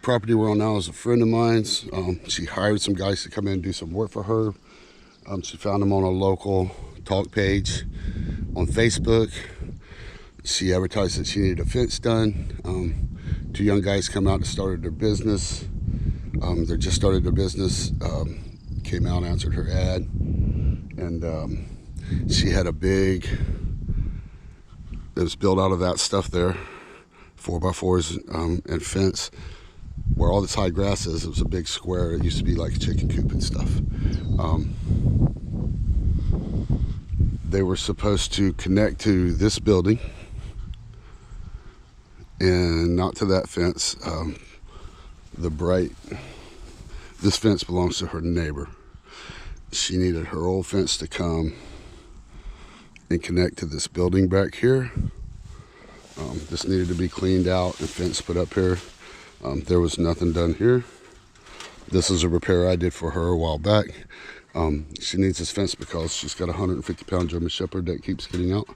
property we're on now is a friend of mine's. She hired some guys to come in and do some work for her. She found them on a local talk page on Facebook. She advertised that she needed a fence done. Two young guys come out and started their business. They just started their business. Came out, answered her ad, and she had a big, it was built out of that stuff there, 4x4s and fence. Where all this high grass is, it was a big square. It used to be like a chicken coop and stuff. They were supposed to connect to this building and not to that fence. This fence belongs to her neighbor. She needed her old fence to come and connect to this building back here. This needed to be cleaned out and fence put up here. There was nothing done here. This is a repair I did for her a while back. She needs this fence because she's got a 150-pound German Shepherd that keeps getting out,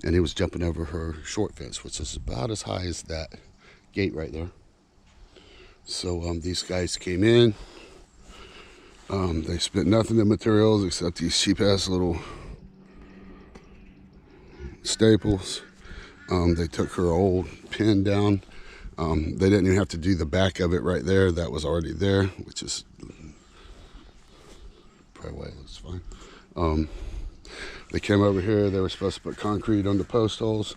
and he was jumping over her short fence, which is about as high as that gate right there. So these guys came in. They spent nothing in materials except these cheap-ass little staples. They took her old pin down. They didn't even have to do the back of it right there. That was already there, which is probably why it looks fine. They came over here. They were supposed to put concrete on the post holes.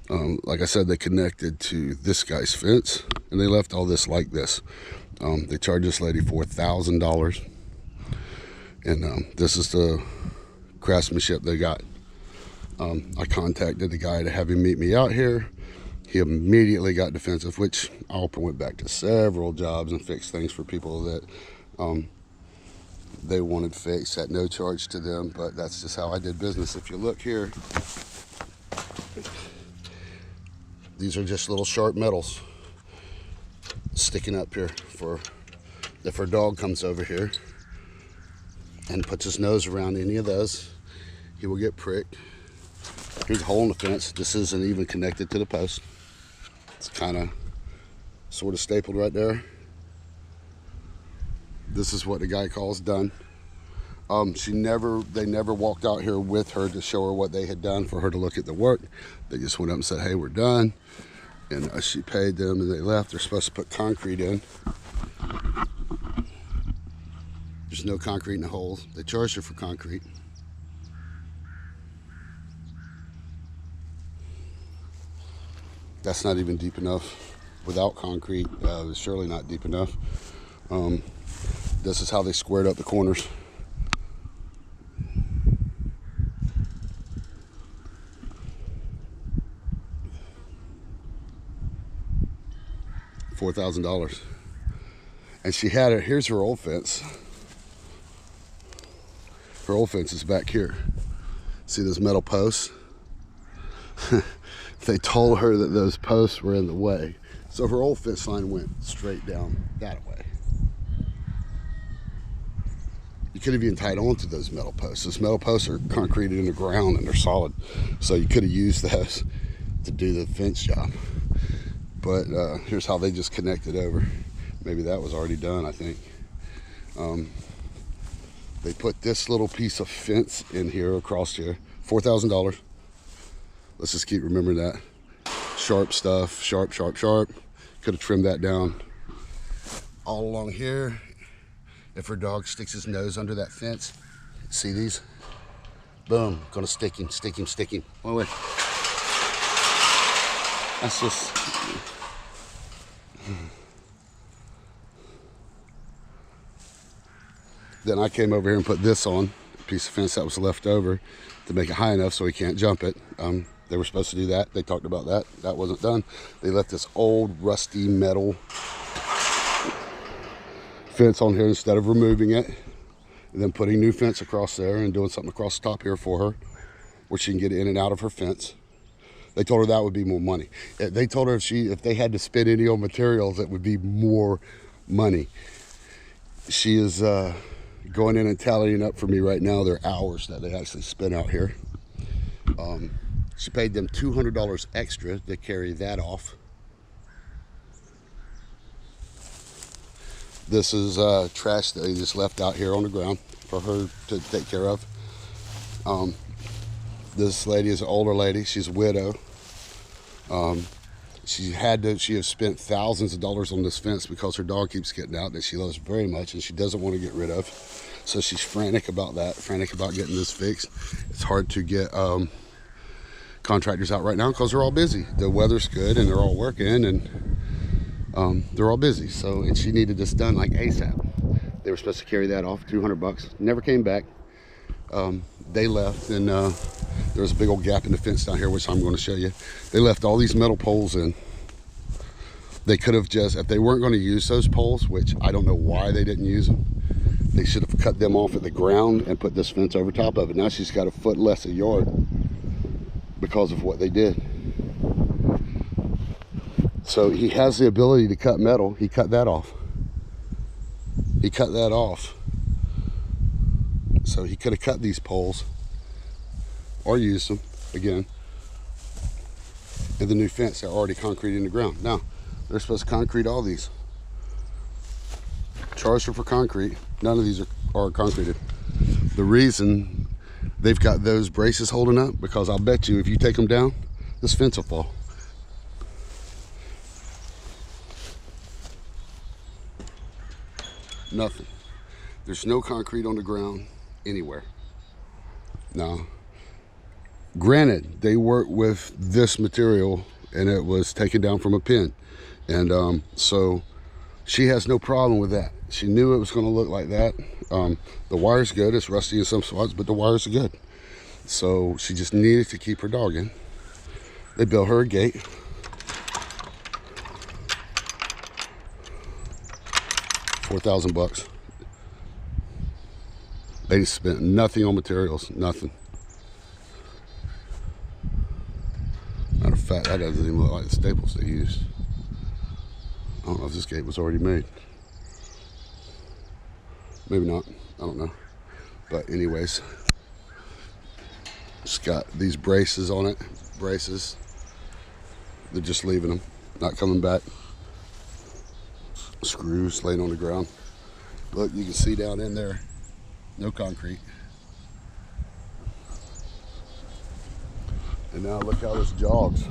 Like I said, they connected to this guy's fence, and they left all this like this. They charged this lady $4,000, and this is the craftsmanship they got. I contacted the guy to have him meet me out here. He immediately got defensive, which I went back to several jobs and fixed things for people that they wanted fixed at no charge to them, but that's just how I did business. If you look here, these are just little sharp metals sticking up here for if her dog comes over here and puts his nose around any of those, he will get pricked. Here's a hole in the fence. This isn't even connected to the post. It's kind of sort of stapled right there. This is what the guy calls done. They never walked out here with her to show her what they had done for her to look at the work. They just went up and said, hey, we're done. And she paid them and they left. They're supposed to put concrete in. There's no concrete in the holes. They charged her for concrete. That's not even deep enough without concrete. It's surely not deep enough. This is how they squared up the corners. $4,000. And she had it. Here's her old fence. Her old fence is back here. See those metal posts? They told her that those posts were in the way. So her old fence line went straight down that way. You could have even tied on to those metal posts. Those metal posts are concreted in the ground and they're solid. So you could have used those to do the fence job. But here's how they just connected over. Maybe that was already done, I think. They put this little piece of fence in here, across here, $4,000. Let's just keep remembering that. Sharp stuff, sharp, sharp, sharp. Could have trimmed that down. All along here, if her dog sticks his nose under that fence, see these? Boom, gonna stick him, stick him, stick him. Wait. That's just... Then I came over here and put this on, a piece of fence that was left over to make it high enough so he can't jump it. They were supposed to do that. They talked about that. That wasn't done. They left this old rusty metal fence on here instead of removing it and then putting new fence across there and doing something across the top here for her where she can get in and out of her fence. They told her that would be more money. They told her if they had to spend any on materials, it would be more money. She is going in and tallying up for me right now their hours that they actually spent out here. She paid them $200 extra to carry that off. This is trash that they just left out here on the ground for her to take care of. This lady is an older lady. She's a widow. She has spent thousands of dollars on this fence because her dog keeps getting out that she loves very much and she doesn't want to get rid of. So she's frantic about that, frantic about getting this fixed. It's hard to get contractors out right now because they're all busy. The weather's good and they're all working, and they're all busy. So, and she needed this done like ASAP. They were supposed to carry that off, $200. Never came back. They left, and there's a big old gap in the fence down here, which I'm going to show you. They left all these metal poles in. They could have just, if they weren't going to use those poles, which I don't know why they didn't use them, they should have cut them off at the ground and put this fence over top of it. Now she's got a foot less a yard because of what they did. So he has the ability to cut metal. He cut that off. He cut that off. So he could have cut these poles or used them again in the new fence. They're already concrete in the ground. Now, they're supposed to concrete all these. Charged her for concrete. None of these are concreted. The reason they've got those braces holding up, because I'll bet you if you take them down, this fence will fall. Nothing. There's no concrete on the ground anywhere. Now, granted, they work with this material and it was taken down from a pin. And so she has no problem with that. She knew it was going to look like that. The wire's good. It's rusty in some spots, but the wires are good. So she just needed to keep her dog in. They built her a gate. $4,000. They spent nothing on materials, nothing. Matter of fact, that doesn't even look like the staples they used. I don't know if this gate was already made. Maybe not, I don't know. But anyways, it's got these braces on it, braces. They're just leaving them, not coming back. Screws laying on the ground. Look, you can see down in there, no concrete. And now look how this jogs.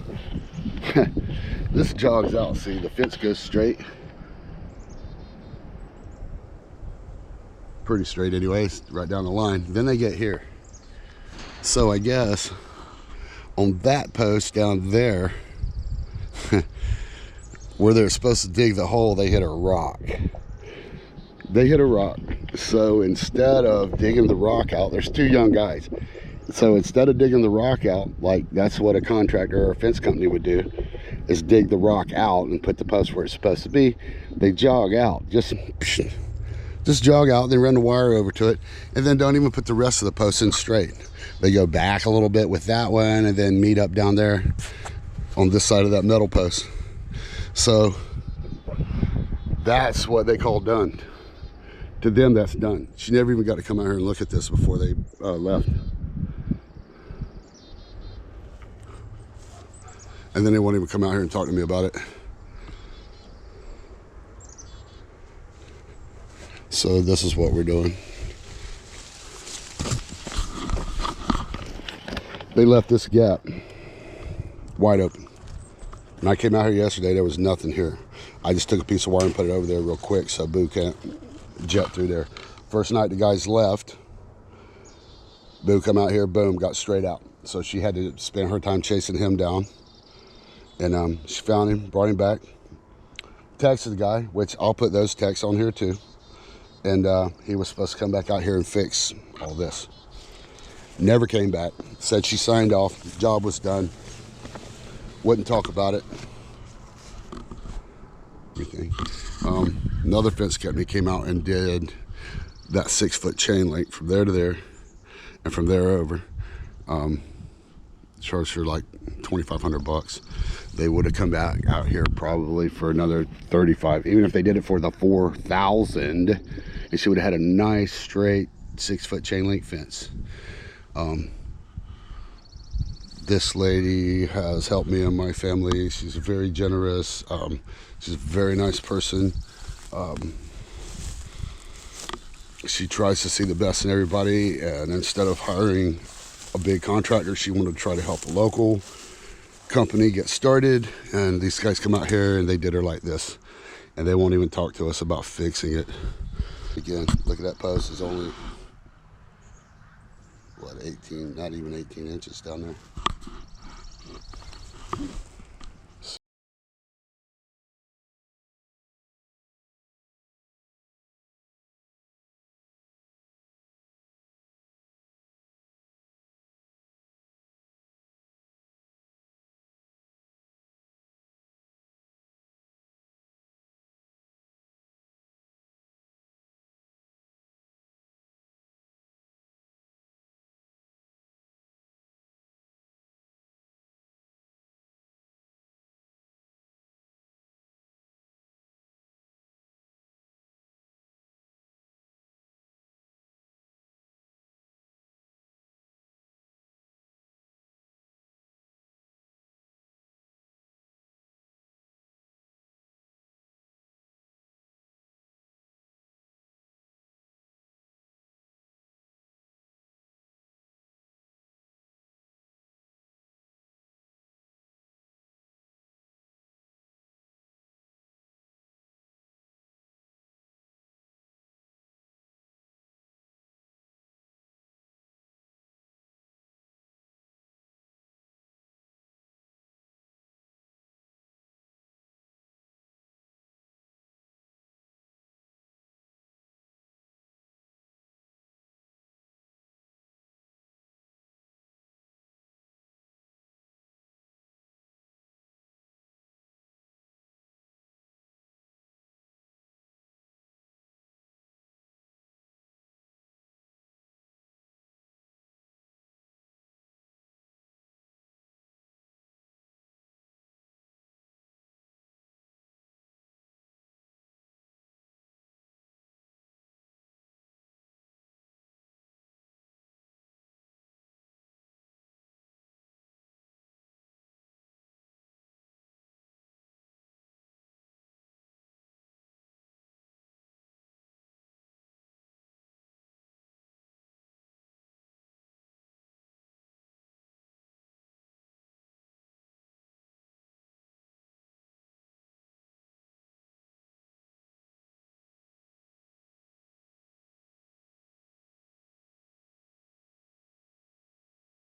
This jogs out, see, the fence goes straight. Pretty straight anyways, right down the line. Then they get here. So I guess on that post down there, where they're supposed to dig the hole, they hit a rock. They hit a rock. So instead of digging the rock out, there's two young guys. So instead of digging the rock out, like that's what a contractor or a fence company would do, is dig the rock out and put the post where it's supposed to be. They jog out, just jog out, then run the wire over to it, and then don't even put the rest of the posts in straight. They go back a little bit with that one and then meet up down there on this side of that metal post. So that's what they call done. To them, that's done. She never even got to come out here and look at this before they left. And then they won't even come out here and talk to me about it. So this is what we're doing. They left this gap wide open. When I came out here yesterday, there was nothing here. I just took a piece of wire and put it over there real quick so Boo can't jet through there. First night the guys left, Boo come out here, boom, got straight out. So she had to spend her time chasing him down. And she found him, brought him back, texted the guy, which I'll put those texts on here too. And he was supposed to come back out here and fix all this. Never came back. Said she signed off, job was done. Wouldn't talk about it. Everything. Another fence company came out and did that 6-foot chain link from there to there and from there over. Charged her like $2,500. They would have come back out here probably for another 35, even if they did it for the 4,000, and she would have had a nice straight 6-foot chain link fence. This lady has helped me and my family. She's very generous. She's a very nice person. She tries to see the best in everybody, and instead of hiring a big contractor, she wanted to try to help a local company get started. And these guys come out here and they did her like this, and they won't even talk to us about fixing it. Again, look at that post. It's only what, 18, not even 18 inches down there.